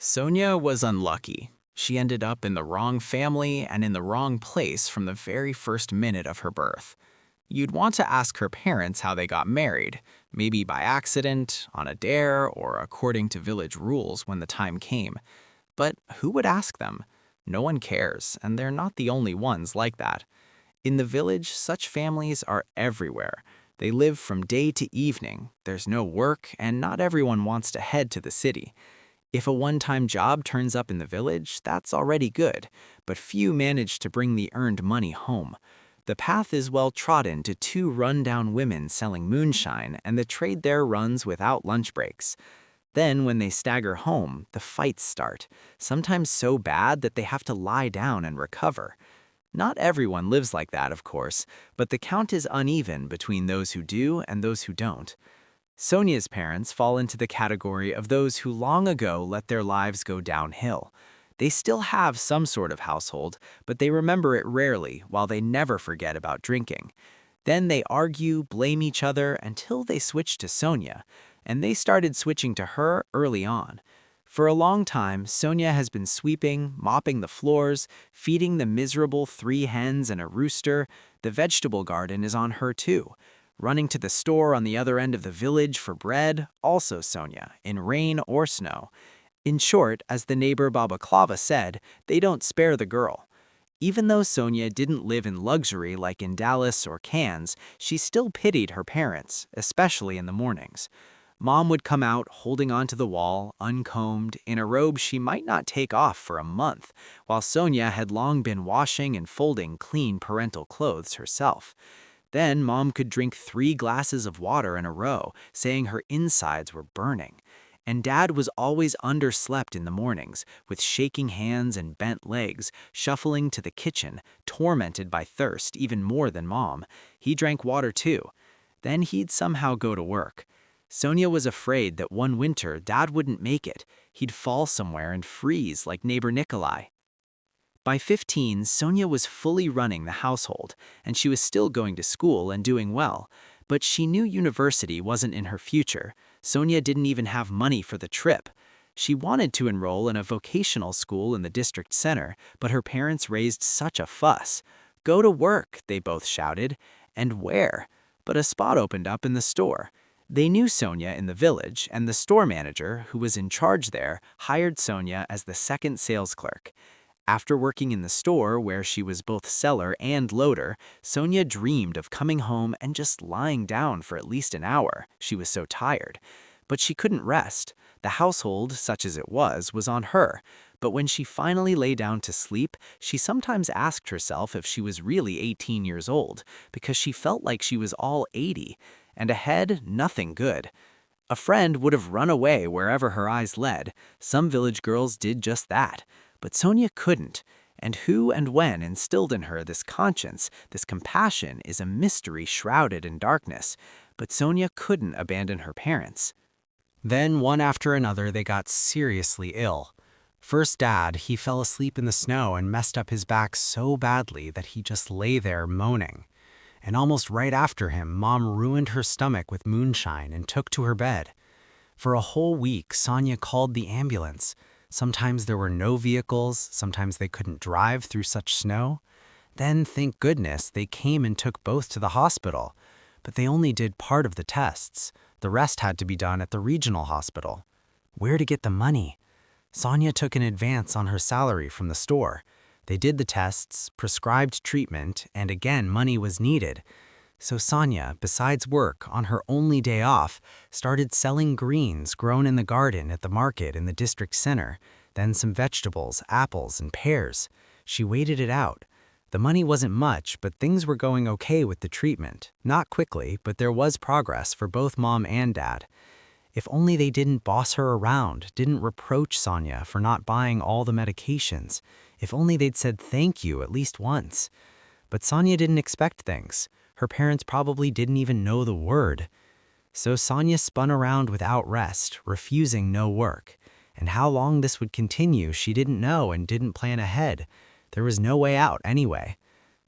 Sonya was unlucky. She ended up in the wrong family and in the wrong place from the very first minute of her birth. You'd want to ask her parents how they got married, maybe by accident, on a dare, or according to village rules when the time came. But who would ask them? No one cares, and they're not the only ones like that. In the village, such families are everywhere. They live from day to evening, there's no work, and not everyone wants to head to the city. If a one-time job turns up in the village, that's already good, but few manage to bring the earned money home. The path is well trodden to two run-down women selling moonshine, and the trade there runs without lunch breaks. Then, when they stagger home, the fights start, sometimes so bad that they have to lie down and recover. Not everyone lives like that, of course, but the count is uneven between those who do and those who don't. Sonia's parents fall into the category of those who long ago let their lives go downhill. They still have some sort of household, but they remember it rarely, while they never forget about drinking. Then they argue, blame each other, until they switch to Sonya, and they started switching to her early on. For a long time, Sonya has been sweeping, mopping the floors, feeding the miserable 3 hens and a rooster. The vegetable garden is on her too. Running to the store on the other end of the village for bread, also Sonya, in rain or snow. In short, as the neighbor Baba Klava said, they don't spare the girl. Even though Sonya didn't live in luxury like in Dallas or Cannes, she still pitied her parents, especially in the mornings. Mom would come out holding onto the wall, uncombed, in a robe she might not take off for a month, while Sonya had long been washing and folding clean parental clothes herself. Then Mom could drink 3 glasses of water in a row, saying her insides were burning. And Dad was always underslept in the mornings, with shaking hands and bent legs, shuffling to the kitchen, tormented by thirst even more than Mom. He drank water too. Then he'd somehow go to work. Sonya was afraid that one winter Dad wouldn't make it. He'd fall somewhere and freeze like neighbor Nikolai. By 15, Sonya was fully running the household, and she was still going to school and doing well. But she knew university wasn't in her future. Sonya didn't even have money for the trip. She wanted to enroll in a vocational school in the district center, but her parents raised such a fuss. "Go to work," they both shouted. And where? But a spot opened up in the store. They knew Sonya in the village, and the store manager, who was in charge there, hired Sonya as the second sales clerk. After working in the store, where she was both seller and loader, Sonya dreamed of coming home and just lying down for at least an hour. She was so tired. But she couldn't rest. The household, such as it was on her. But when she finally lay down to sleep, she sometimes asked herself if she was really 18 years old, because she felt like she was all 80. And ahead, nothing good. A friend would have run away wherever her eyes led. Some village girls did just that. But Sonya couldn't, and who and when instilled in her this conscience, this compassion, is a mystery shrouded in darkness. But Sonya couldn't abandon her parents. Then, one after another, they got seriously ill. First Dad, he fell asleep in the snow and messed up his back so badly that he just lay there moaning. And almost right after him, Mom ruined her stomach with moonshine and took to her bed. For a whole week, Sonya called the ambulance. Sometimes there were no vehicles, sometimes they couldn't drive through such snow. Then, thank goodness, they came and took both to the hospital. But they only did part of the tests. The rest had to be done at the regional hospital. Where to get the money? Sonya took an advance on her salary from the store. They did the tests, prescribed treatment, and again money was needed. So Sonya, besides work, on her only day off, started selling greens grown in the garden at the market in the district center, then some vegetables, apples, and pears. She waited it out. The money wasn't much, but things were going okay with the treatment. Not quickly, but there was progress for both Mom and Dad. If only they didn't boss her around, didn't reproach Sonya for not buying all the medications. If only they'd said thank you at least once. But Sonya didn't expect things. Her parents probably didn't even know the word. So Sonya spun around without rest, refusing no work. And how long this would continue, she didn't know and didn't plan ahead. There was no way out anyway.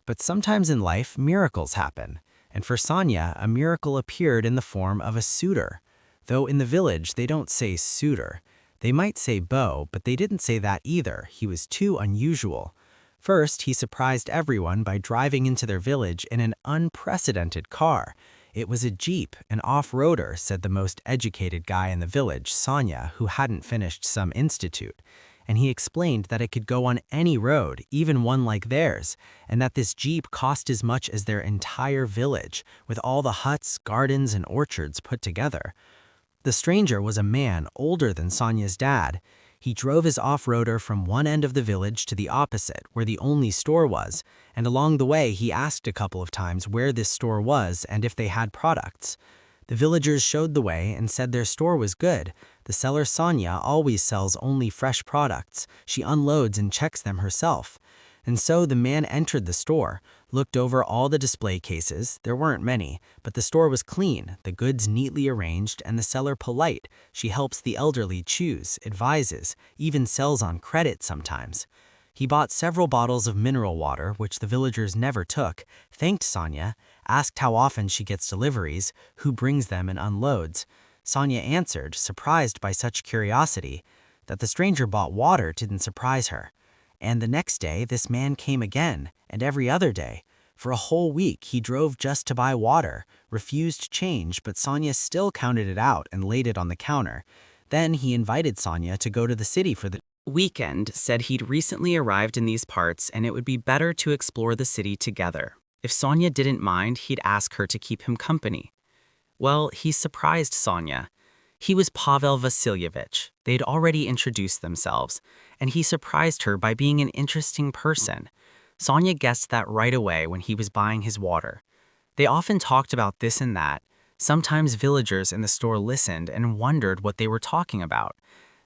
But sometimes in life, miracles happen. And for Sonya, a miracle appeared in the form of a suitor. Though in the village, they don't say suitor. They might say Beau, but they didn't say that either. He was too unusual. First, he surprised everyone by driving into their village in an unprecedented car. It was a Jeep, an off-roader, said the most educated guy in the village, Sonya, who hadn't finished some institute. And he explained that it could go on any road, even one like theirs, and that this Jeep cost as much as their entire village, with all the huts, gardens, and orchards put together. The stranger was a man older than Sonya's dad. He drove his off-roader from one end of the village to the opposite, where the only store was, and along the way he asked a couple of times where this store was and if they had products. The villagers showed the way and said their store was good. The seller Sonya always sells only fresh products. She unloads and checks them herself. And so the man entered the store, looked over all the display cases. There weren't many, but the store was clean, the goods neatly arranged, and the seller polite. She helps the elderly choose, advises, even sells on credit sometimes. He bought several bottles of mineral water, which the villagers never took, thanked Sonya, asked how often she gets deliveries, who brings them and unloads. Sonya answered, surprised by such curiosity. That the stranger bought water didn't surprise her. And the next day, this man came again, and every other day. For a whole week, he drove just to buy water, refused change, but Sonya still counted it out and laid it on the counter. Then he invited Sonya to go to the city for the weekend, said he'd recently arrived in these parts and it would be better to explore the city together. If Sonya didn't mind, he'd ask her to keep him company. Well, he surprised Sonya. He was Pavel Vasilyevich. They'd already introduced themselves, and he surprised her by being an interesting person. Sonya guessed that right away when he was buying his water. They often talked about this and that. Sometimes villagers in the store listened and wondered what they were talking about.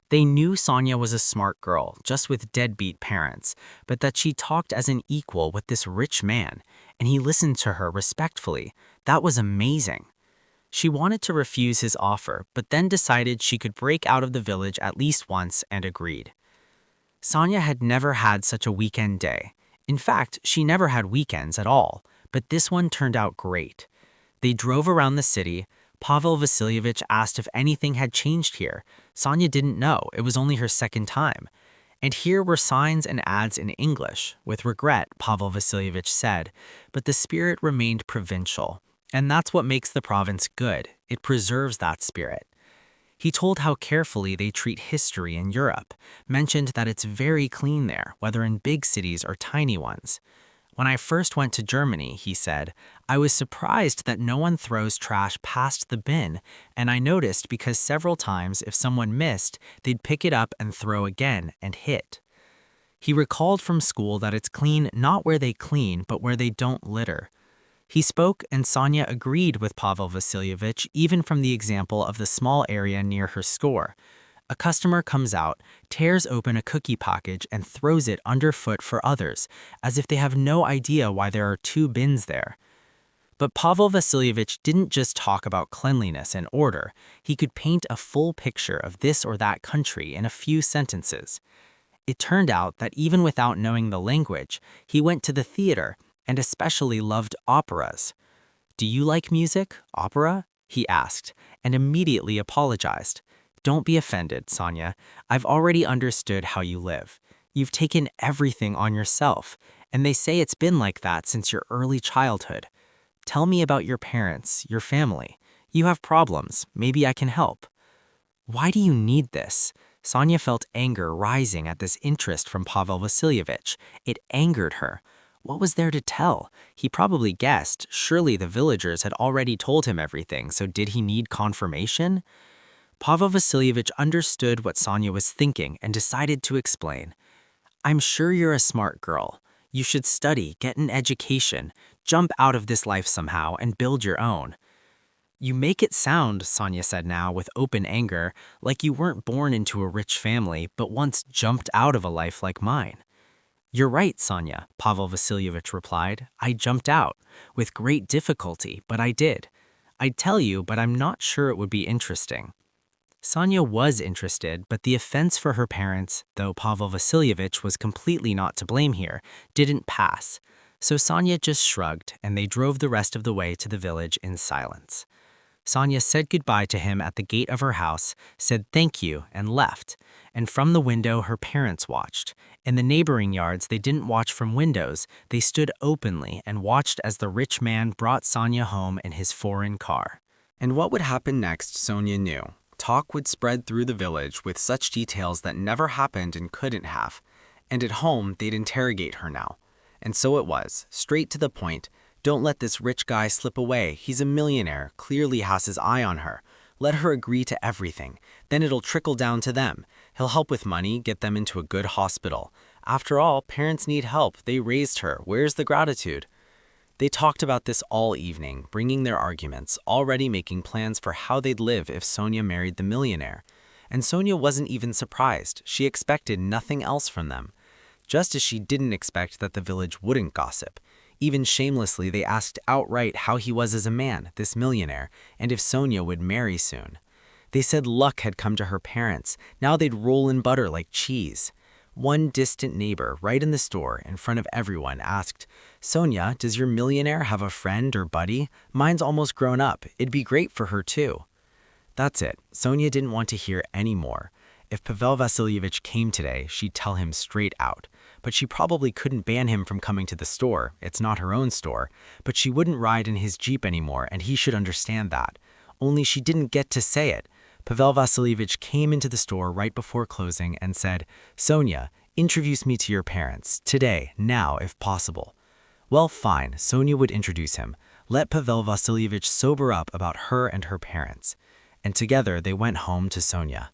They knew Sonya was a smart girl, just with deadbeat parents, but that she talked as an equal with this rich man, and he listened to her respectfully. That was amazing. She wanted to refuse his offer, but then decided she could break out of the village at least once and agreed. Sonya had never had such a weekend day. In fact, she never had weekends at all, but this one turned out great. They drove around the city. Pavel Vasilyevich asked if anything had changed here. Sonya didn't know, it was only her second time. And here were signs and ads in English. With regret, Pavel Vasilyevich said, but the spirit remained provincial. And that's what makes the province good. It preserves that spirit. He told how carefully they treat history in Europe, mentioned that it's very clean there, whether in big cities or tiny ones. When I first went to Germany, he said, I was surprised that no one throws trash past the bin, and I noticed because several times if someone missed, they'd pick it up and throw again and hit. He recalled from school that it's clean not where they clean, but where they don't litter. He spoke, and Sonya agreed with Pavel Vasilyevich, even from the example of the small area near her store. A customer comes out, tears open a cookie package, and throws it underfoot for others, as if they have no idea why there are two bins there. But Pavel Vasilyevich didn't just talk about cleanliness and order. He could paint a full picture of this or that country in a few sentences. It turned out that even without knowing the language, he went to the theater and especially loved operas. Do you like music, opera? He asked, and immediately apologized. Don't be offended, Sonya. I've already understood how you live. You've taken everything on yourself, and they say it's been like that since your early childhood. Tell me about your parents, your family. You have problems. Maybe I can help. Why do you need this? Sonya felt anger rising at this interest from Pavel Vasilyevich. It angered her. What was there to tell? He probably guessed. Surely the villagers had already told him everything, so did he need confirmation? Pavel Vasilyevich understood what Sonya was thinking and decided to explain. I'm sure you're a smart girl. You should study, get an education, jump out of this life somehow, and build your own. You make it sound, Sonya said now with open anger, like you weren't born into a rich family, but once jumped out of a life like mine. You're right, Sonya, Pavel Vasilyevich replied. I jumped out, with great difficulty, but I did. I'd tell you, but I'm not sure it would be interesting. Sonya was interested, but the offense for her parents, though Pavel Vasilyevich was completely not to blame here, didn't pass. So Sonya just shrugged, and they drove the rest of the way to the village in silence. Sonya said goodbye to him at the gate of her house, said thank you, and left. And from the window, her parents watched. In the neighboring yards, they didn't watch from windows. They stood openly and watched as the rich man brought Sonya home in his foreign car. And what would happen next, Sonya knew. Talk would spread through the village with such details that never happened and couldn't have. And at home, they'd interrogate her now. And so it was, straight to the point. Don't let this rich guy slip away. He's a millionaire, clearly has his eye on her. Let her agree to everything. Then it'll trickle down to them. He'll help with money, get them into a good hospital. After all, parents need help. They raised her. Where's the gratitude? They talked about this all evening, bringing their arguments, already making plans for how they'd live if Sonya married the millionaire. And Sonya wasn't even surprised. She expected nothing else from them. Just as she didn't expect that the village wouldn't gossip. Even shamelessly, they asked outright how he was as a man, this millionaire, and if Sonya would marry soon. They said luck had come to her parents. Now they'd roll in butter like cheese. One distant neighbor, right in the store, in front of everyone, asked, "Sonya, does your millionaire have a friend or buddy? Mine's almost grown up. It'd be great for her too." That's it. Sonya didn't want to hear any more. If Pavel Vasilyevich came today, she'd tell him straight out. But she probably couldn't ban him from coming to the store. It's not her own store. But she wouldn't ride in his Jeep anymore, and he should understand that. Only she didn't get to say it. Pavel Vasilyevich came into the store right before closing and said, "Sonya, introduce me to your parents. Today, now, if possible." Well, fine, Sonya would introduce him. Let Pavel Vasilyevich sober up about her and her parents. And together they went home to Sonya.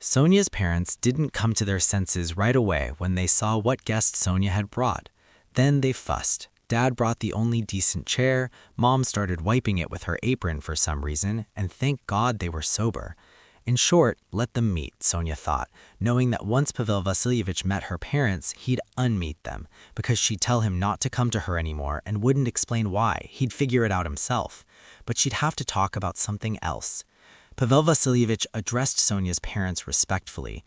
Sonya's parents didn't come to their senses right away when they saw what guest Sonya had brought. Then they fussed. Dad brought the only decent chair, Mom started wiping it with her apron for some reason, and thank God they were sober. In short, let them meet, Sonya thought, knowing that once Pavel Vasilyevich met her parents, he'd unmeet them, because she'd tell him not to come to her anymore and wouldn't explain why. He'd figure it out himself. But she'd have to talk about something else. Pavel Vasilyevich addressed Sonya's parents respectfully.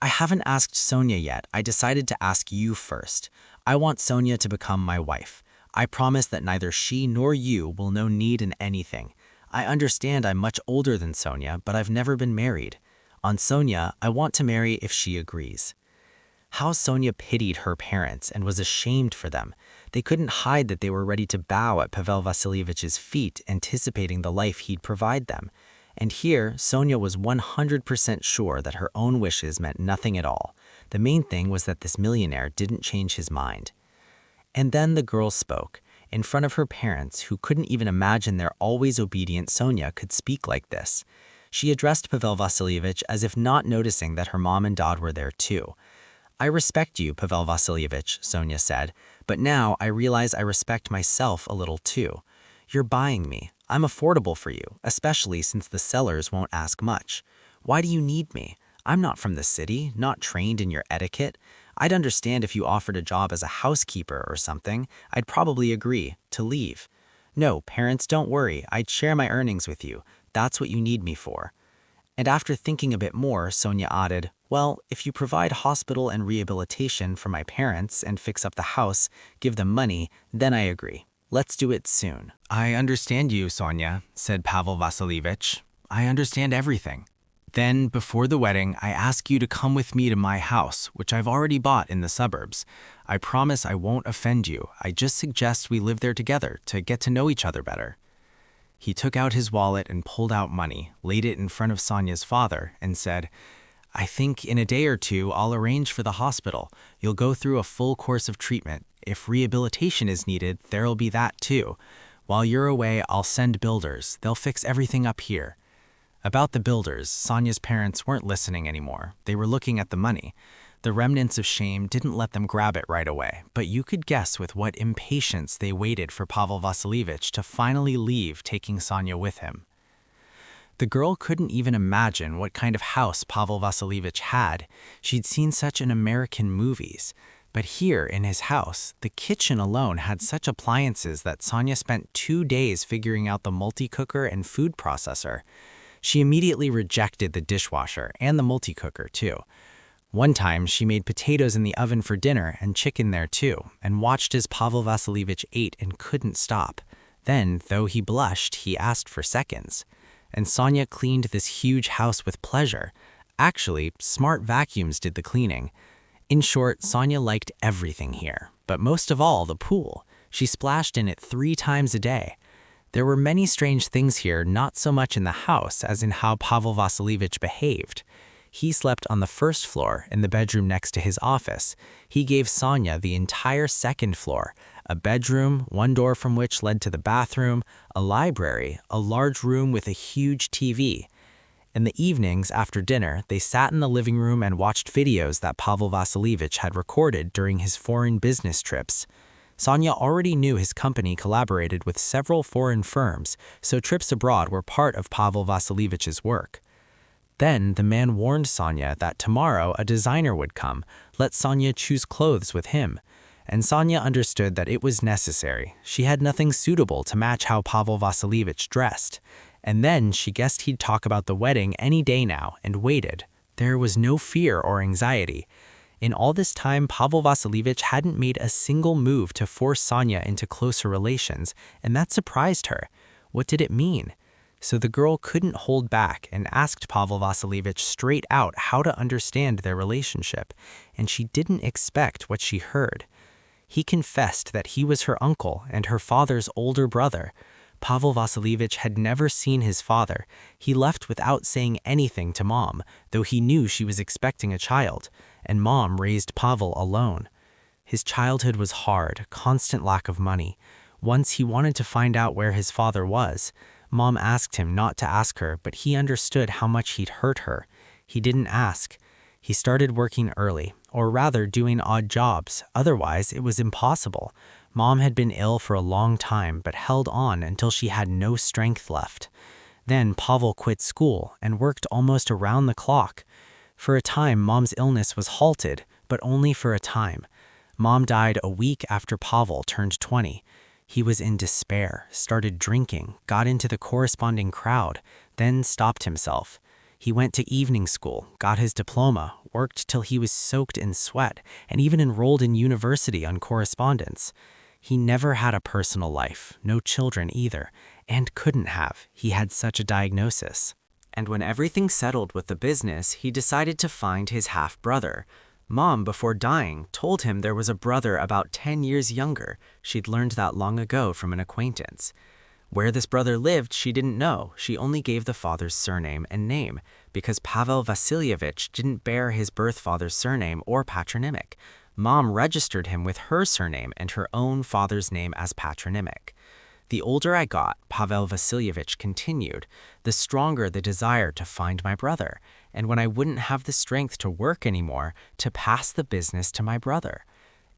"I haven't asked Sonya yet. I decided to ask you first. I want Sonya to become my wife. I promise that neither she nor you will know need in anything. I understand I'm much older than Sonya, but I've never been married. On Sonya, I want to marry if she agrees." How Sonya pitied her parents and was ashamed for them. They couldn't hide that they were ready to bow at Pavel Vasilyevich's feet, anticipating the life he'd provide them. And here, Sonya was 100% sure that her own wishes meant nothing at all. The main thing was that this millionaire didn't change his mind. And then the girl spoke, in front of her parents, who couldn't even imagine their always obedient Sonya could speak like this. She addressed Pavel Vasilyevich as if not noticing that her mom and dad were there too. "I respect you, Pavel Vasilyevich," Sonya said, "but now I realize I respect myself a little too. You're buying me. I'm affordable for you, especially since the sellers won't ask much. Why do you need me? I'm not from the city, not trained in your etiquette. I'd understand if you offered a job as a housekeeper or something. I'd probably agree to leave. No, parents, don't worry. I'd share my earnings with you. That's what you need me for." And after thinking a bit more, Sonya added, "Well, if you provide hospital and rehabilitation for my parents and fix up the house, give them money, then I agree. Let's do it soon." "I understand you, Sonya," said Pavel Vasilyevich. "I understand everything. Then, before the wedding, I ask you to come with me to my house, which I've already bought in the suburbs. I promise I won't offend you. I just suggest we live there together to get to know each other better." He took out his wallet and pulled out money, laid it in front of Sonya's father, and said, "I think in a day or two I'll arrange for the hospital. You'll go through a full course of treatment. If rehabilitation is needed, there'll be that too. While you're away, I'll send builders. They'll fix everything up here." About the builders, Sonya's parents weren't listening anymore. They were looking at the money. The remnants of shame didn't let them grab it right away, but you could guess with what impatience they waited for Pavel Vasilyevich to finally leave, taking Sonya with him. The girl couldn't even imagine what kind of house Pavel Vasilyevich had. She'd seen such in American movies. But here, in his house, the kitchen alone had such appliances that Sonya spent 2 days figuring out the multi-cooker and food processor. She immediately rejected the dishwasher and the multi-cooker, too. One time, she made potatoes in the oven for dinner and chicken there, too, and watched as Pavel Vasilyevich ate and couldn't stop. Then, though he blushed, he asked for seconds. And Sonya cleaned this huge house with pleasure. Actually, smart vacuums did the cleaning. In short, Sonya liked everything here, but most of all, the pool. She splashed in it 3 times a day. There were many strange things here, not so much in the house as in how Pavel Vasilievich behaved. He slept on the first floor in the bedroom next to his office. He gave Sonya the entire second floor, a bedroom, one door from which led to the bathroom, a library, a large room with a huge TV. In the evenings after dinner, they sat in the living room and watched videos that Pavel Vasilievich had recorded during his foreign business trips. Sonya already knew his company collaborated with several foreign firms, so trips abroad were part of Pavel Vasilievich's work. Then the man warned Sonya that tomorrow a designer would come, let Sonya choose clothes with him. And Sonya understood that it was necessary. She had nothing suitable to match how Pavel Vasilievich dressed. And then she guessed he'd talk about the wedding any day now, and waited. There was no fear or anxiety. In all this time, Pavel Vasilievich hadn't made a single move to force Sonya into closer relations, and that surprised her. What did it mean? So the girl couldn't hold back and asked Pavel Vasilievich straight out how to understand their relationship, and she didn't expect what she heard. He confessed that he was her uncle and her father's older brother. Pavel Vasilievich had never seen his father. He left without saying anything to Mom, though he knew she was expecting a child, and Mom raised Pavel alone. His childhood was hard, constant lack of money. Once he wanted to find out where his father was. Mom asked him not to ask her, but he understood how much he'd hurt her. He didn't ask. He started working early, or rather doing odd jobs, otherwise it was impossible. Mom had been ill for a long time but held on until she had no strength left. Then Pavel quit school and worked almost around the clock. For a time, Mom's illness was halted, but only for a time. Mom died a week after Pavel turned 20. He was in despair, started drinking, got into the corresponding crowd, then stopped himself. He went to evening school, got his diploma, worked till he was soaked in sweat, and even enrolled in university on correspondence. He never had a personal life, no children either, and couldn't have. He had such a diagnosis. And when everything settled with the business, he decided to find his half-brother. Mom, before dying, told him there was a brother about 10 years younger. She'd learned that long ago from an acquaintance. Where this brother lived, she didn't know. She only gave the father's surname and name, because Pavel Vasilievich didn't bear his birth father's surname or patronymic. Mom registered him with her surname and her own father's name as patronymic. The older I got, Pavel Vasilievich continued, the stronger the desire to find my brother, and when I wouldn't have the strength to work anymore, to pass the business to my brother.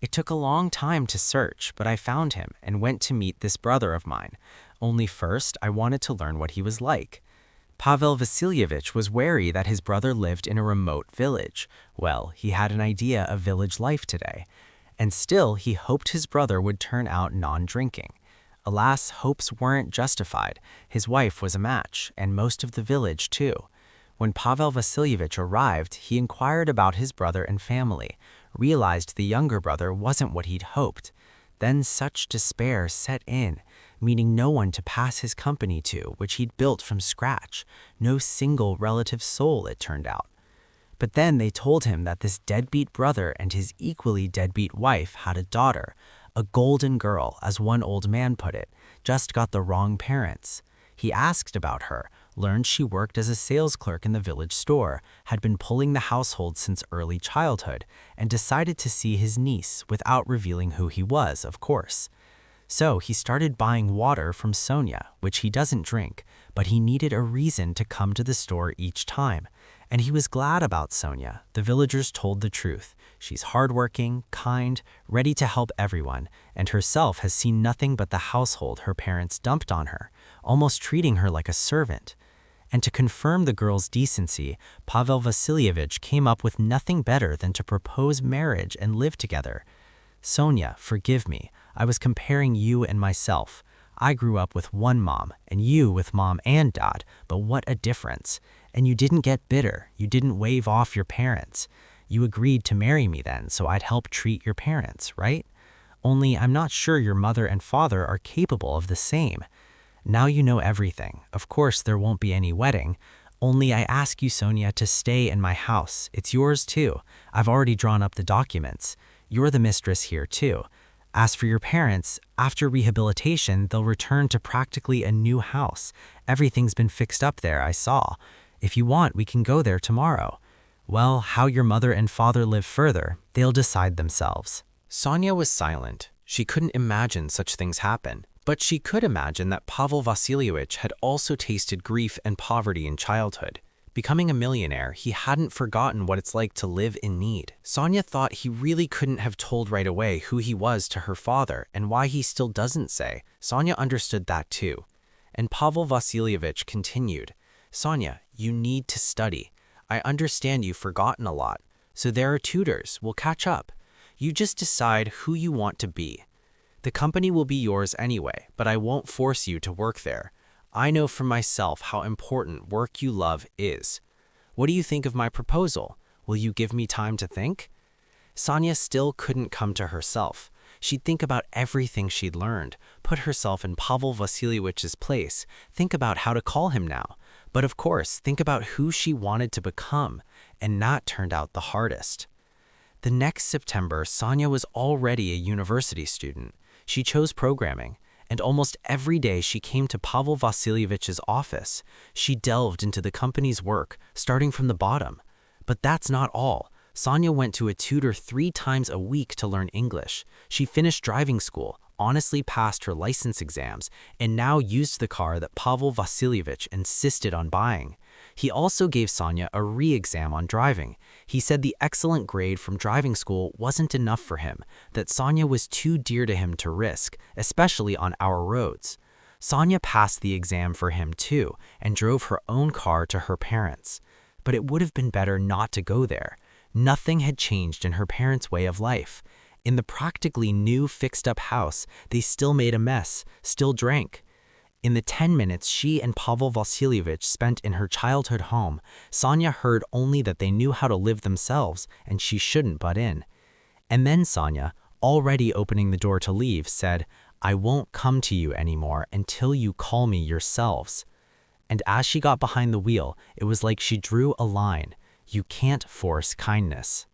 It took a long time to search, but I found him and went to meet this brother of mine. Only first, I wanted to learn what he was like. Pavel Vasilievich was wary that his brother lived in a remote village. Well, he had an idea of village life today. And still, he hoped his brother would turn out non-drinking. Alas, hopes weren't justified. His wife was a match, and most of the village too. When Pavel Vasilievich arrived, he inquired about his brother and family, realized the younger brother wasn't what he'd hoped. Then such despair set in, meaning no one to pass his company to, which he'd built from scratch. No single relative soul, it turned out. But then they told him that this deadbeat brother and his equally deadbeat wife had a daughter, a golden girl, as one old man put it, just got the wrong parents. He asked about her, learned she worked as a sales clerk in the village store, had been pulling the household since early childhood, and decided to see his niece without revealing who he was, of course. So he started buying water from Sonya, which he doesn't drink, but he needed a reason to come to the store each time. And he was glad about Sonya. The villagers told the truth. She's hardworking, kind, ready to help everyone, and herself has seen nothing but the household her parents dumped on her, almost treating her like a servant. And to confirm the girl's decency, Pavel Vasilievich came up with nothing better than to propose marriage and live together. Sonya, forgive me. I was comparing you and myself. I grew up with one mom, and you with mom and dad, but what a difference. And you didn't get bitter. You didn't wave off your parents. You agreed to marry me then, so I'd help treat your parents, right? Only I'm not sure your mother and father are capable of the same. Now you know everything. Of course, there won't be any wedding. Only I ask you, Sonya, to stay in my house. It's yours too. I've already drawn up the documents. You're the mistress here too. As for your parents, after rehabilitation, they'll return to practically a new house. Everything's been fixed up there, I saw. If you want, we can go there tomorrow. Well, how your mother and father live further, they'll decide themselves. Sonya was silent. She couldn't imagine such things happen. But she could imagine that Pavel Vasilyevich had also tasted grief and poverty in childhood. Becoming a millionaire, he hadn't forgotten what it's like to live in need. Sonya thought he really couldn't have told right away who he was to her father and why he still doesn't say. Sonya understood that too. And Pavel Vasilyevich continued, Sonya, you need to study. I understand you've forgotten a lot. So there are tutors. We'll catch up. You just decide who you want to be. The company will be yours anyway, but I won't force you to work there. I know for myself how important work you love is. What do you think of my proposal? Will you give me time to think? Sonya still couldn't come to herself. She'd think about everything she'd learned, put herself in Pavel Vasilyevich's place, think about how to call him now. But of course, think about who she wanted to become, and that turned out the hardest. The next September, Sonya was already a university student. She chose programming, and almost every day she came to Pavel Vasilyevich's office. She delved into the company's work, starting from the bottom. But that's not all. Sonya went to a tutor 3 times a week to learn English. She finished driving school, honestly passed her license exams, and now used the car that Pavel Vasilyevich insisted on buying. He also gave Sonya a re-exam on driving. He said the excellent grade from driving school wasn't enough for him, that Sonya was too dear to him to risk, especially on our roads. Sonya passed the exam for him too, and drove her own car to her parents. But it would have been better not to go there. Nothing had changed in her parents' way of life. In the practically new fixed-up house, they still made a mess, still drank. In the 10 minutes she and Pavel Vasilyevich spent in her childhood home, Sonya heard only that they knew how to live themselves and she shouldn't butt in. And then Sonya, already opening the door to leave, said, I won't come to you anymore until you call me yourselves. And as she got behind the wheel, it was like she drew a line. You can't force kindness.